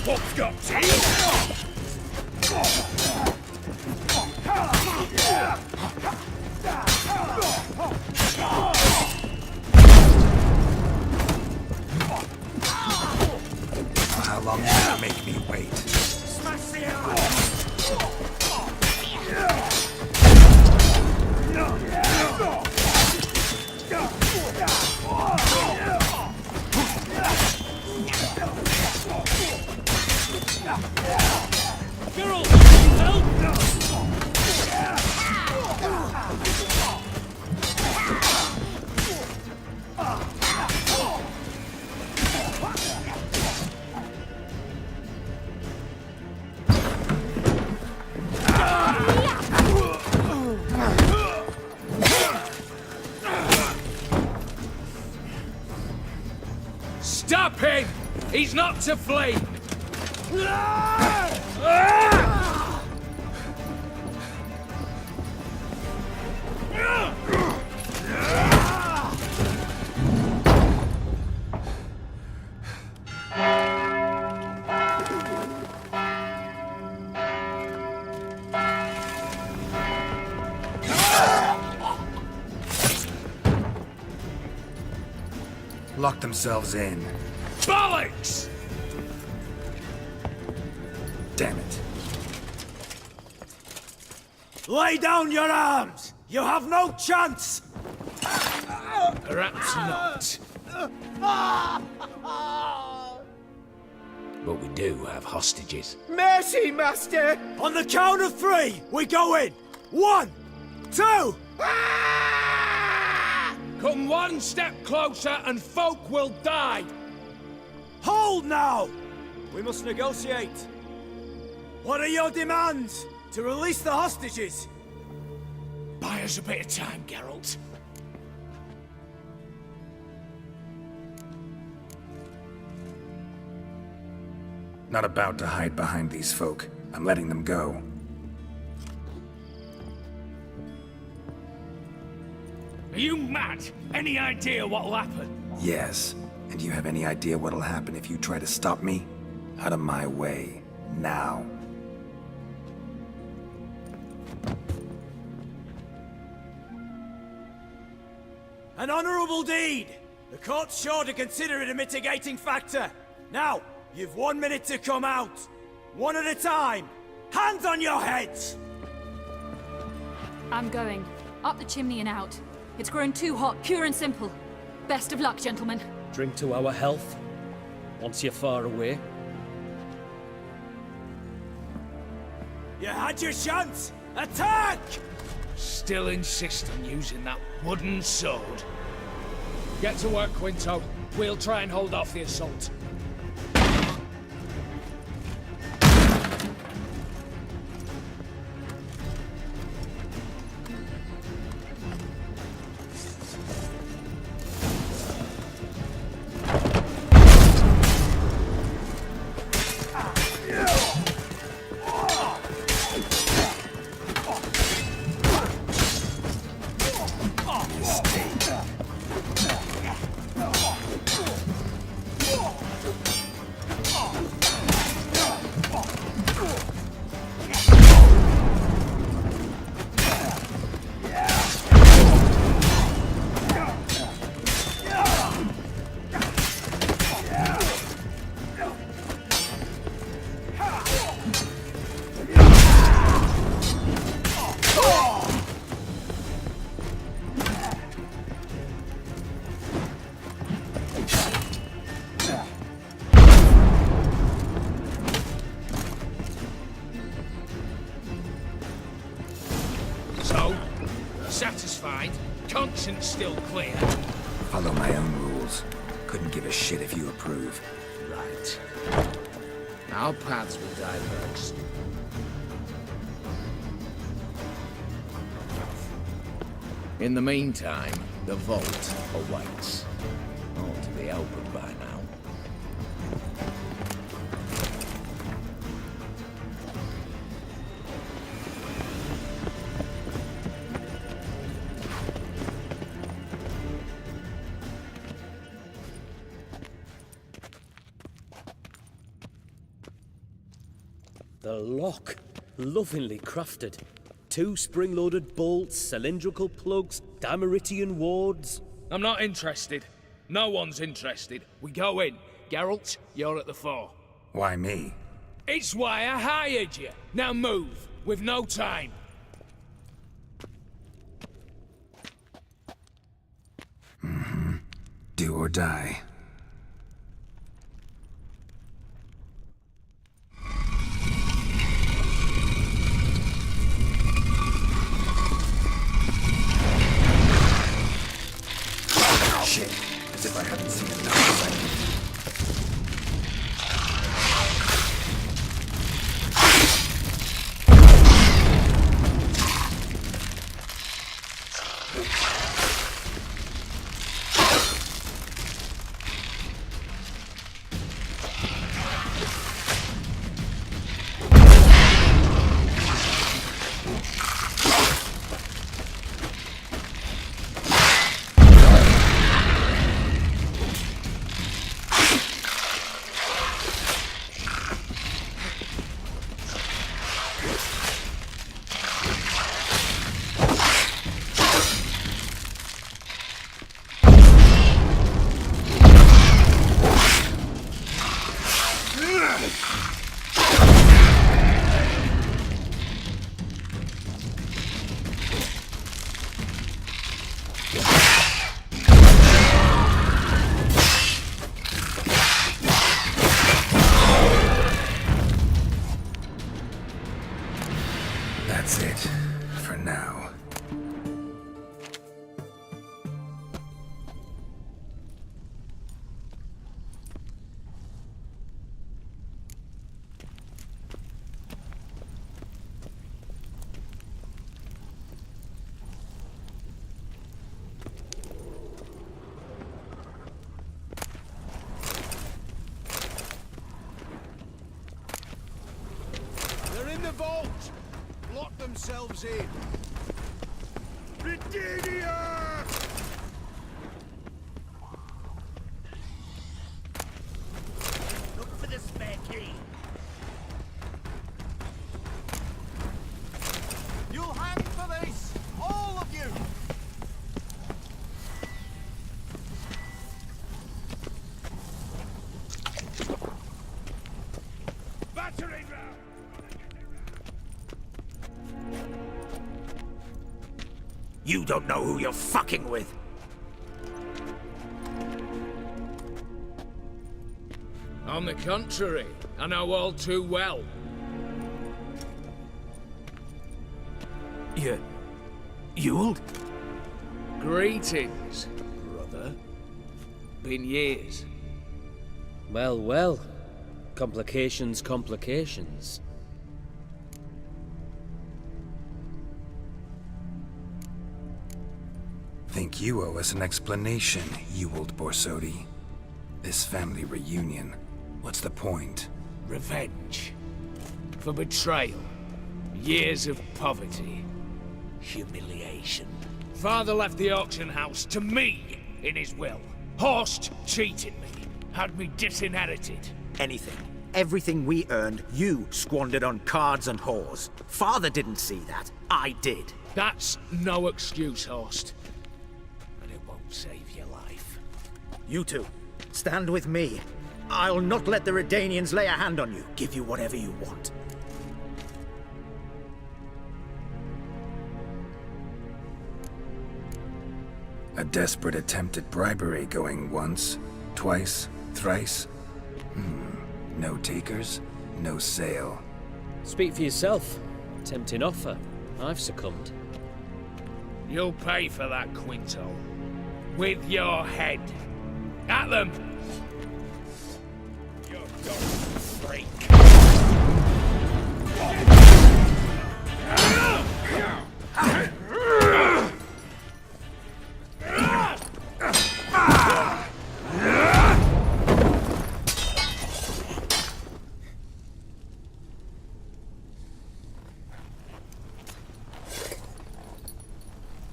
What's got teeth?
How long will you make me wait?
Smash the eye!
Geralt, help!
Stop him! He's not to flee!
Lock themselves in.
Bollocks!
Damn it.
Lay down your arms! You have no chance!
Perhaps not. but we do have hostages.
Mercy, Master!
On the count of 3, we go in! 1, 2!
Come one step closer and folk will die!
Hold now! We must negotiate. What are your demands? To release the hostages?
Buy us a bit of time, Geralt.
Not about to hide behind these folk. I'm letting them go.
Are you mad? Any idea what'll happen?
Yes. And do you have any idea what'll happen if you try to stop me? Out of my way. Now.
An honourable deed! The court's sure to consider it a mitigating factor. Now, you've 1 minute to come out. One at a time. Hands on your heads!
I'm going. Up the chimney and out. It's grown too hot, pure and simple. Best of luck, gentlemen.
Drink to our health. Once you're far away.
You had your chance! Attack!
Still insist on using that wooden sword.
Get to work, Quinto. We'll try and hold off the assault.
Satisfied? Conscience still clear?
Follow my own rules. Couldn't give a shit if you approve.
Right. Our paths will diverge. In the meantime, the vault awaits. Ought to be open by now.
The lock. Lovingly crafted. 2 spring-loaded bolts, cylindrical plugs, Dameritian wards.
I'm not interested. No one's interested. We go in. Geralt, you're at the fore.
Why me?
It's why I hired you. Now move. We've no time.
Mm-hmm. Do or die. Shit, as if I hadn't seen it now.
the vault! Lock themselves in! Virginia! Look for the spare key! You'll hang for this! All of you! Battering round!
You don't know who you're fucking with.
On the contrary, I know all too well.
Ewald?
Greetings, brother. Been years.
Well, well. Complications, complications.
Think you owe us an explanation, Ewald Borsodi. This family reunion, what's the point?
Revenge. For betrayal. Years of poverty. Humiliation. Father left the auction house to me in his will. Horst cheated me. Had me disinherited.
Anything. Everything we earned, you squandered on cards and whores. Father didn't see that. I did.
That's no excuse, Horst. And it won't save your life.
You two, stand with me. I'll not let the Redanians lay a hand on you. Give you whatever you want.
A desperate attempt at bribery going once, twice, thrice? No takers, no sale.
Speak for yourself. Tempting offer. I've succumbed.
You'll pay for that, Quinto. With your head. At them! You dumb freak.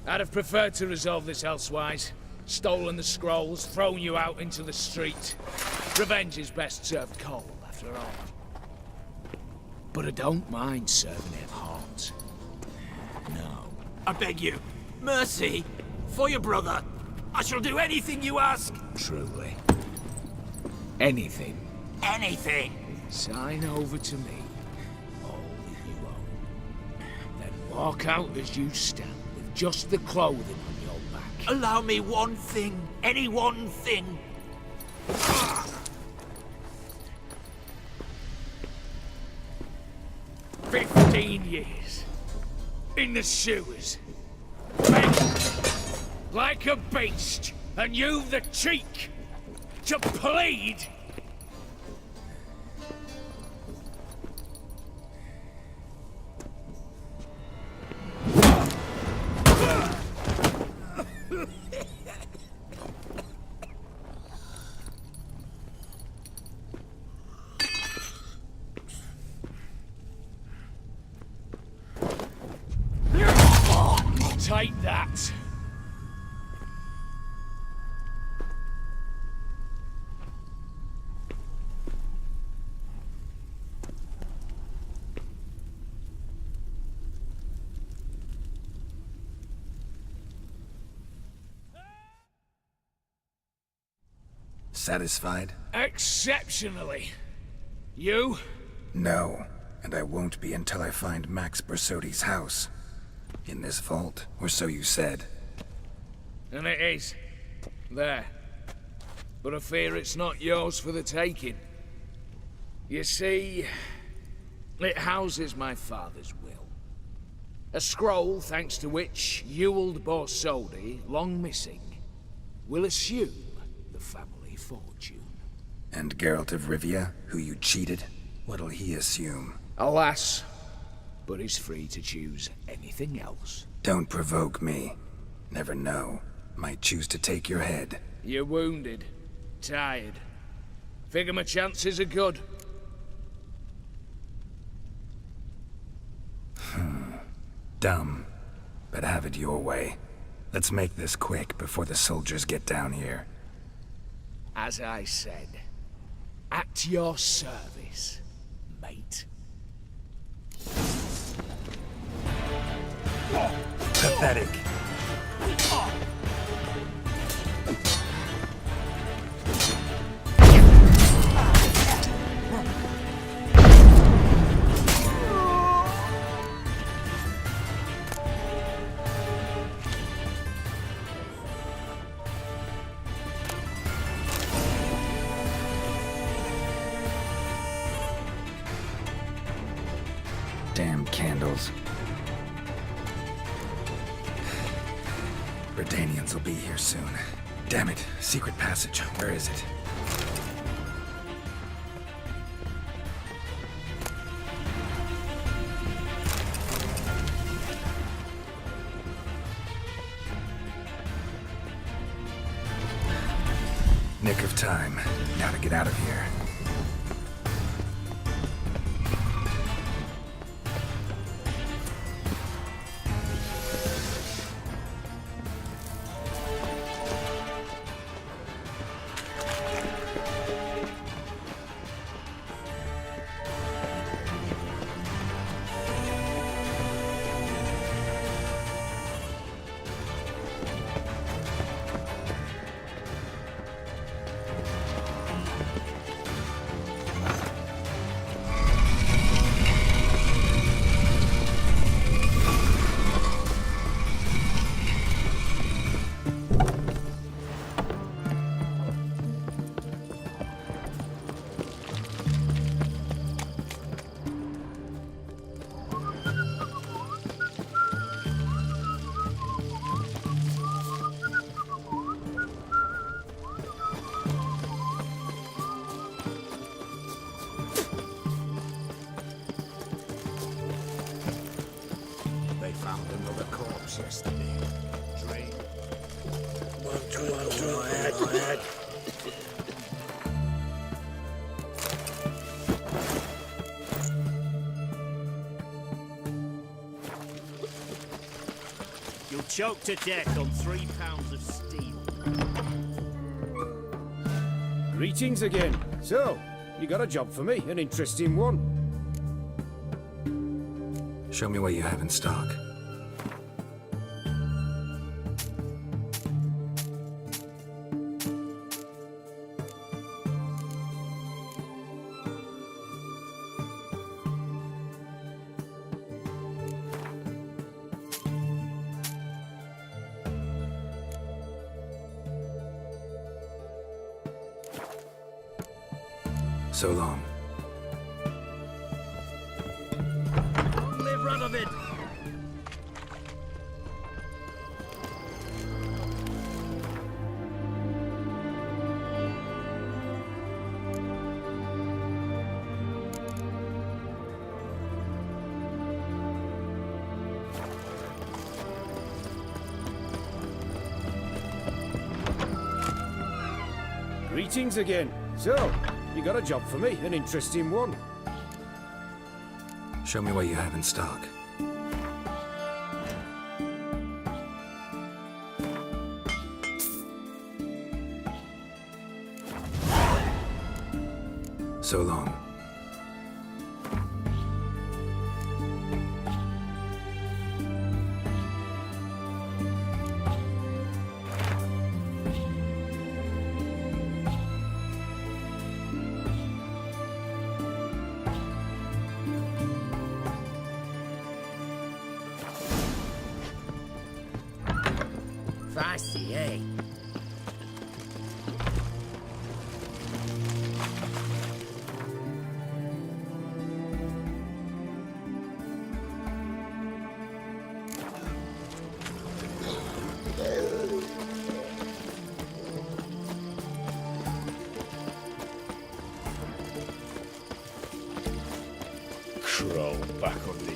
I'd have preferred to resolve this elsewise. Stolen the scrolls, thrown you out into the street. Revenge is best served cold, after all. But I don't mind serving it hot. No.
I beg you. Mercy. For your brother. I shall do anything you ask.
Truly. Anything.
Anything.
Sign over to me. All that you own. Then walk out as you stand. Just the clothing on your back.
Allow me one thing. Any one thing.
15 years. In the sewers. Begging. Like a beast. And you've the cheek to plead. Take that.
Satisfied?
Exceptionally. You?
No, and I won't be until I find Max Borsodi's house. In this vault, or so you said.
And it is. There. But I fear it's not yours for the taking. You see, it houses my father's will. A scroll thanks to which Ewald Borsodi, long missing, will assume the family fortune.
And Geralt of Rivia, who you cheated, what'll he assume?
Alas, but he's free to choose anything else.
Don't provoke me. Never know. Might choose to take your head.
You're wounded. Tired. Figure my chances are good.
Dumb, but have it your way. Let's make this quick before the soldiers get down here.
As I said, at your service, mate.
Pathetic. Damn candles. Redanians will be here soon. Damn it, secret passage. Where is it? Nick of time. Now to get out of here.
Yesterday. Dream. You'll choke to death on 3 pounds of steel.
Greetings again. So, you got a job for me, an interesting one.
Show me what you have in stock. So long.
Live run of it!
Greetings again. So, you got a job for me, an interesting one.
Show me what you have in stock. So long.
Feisty, eh?
Crawl back on the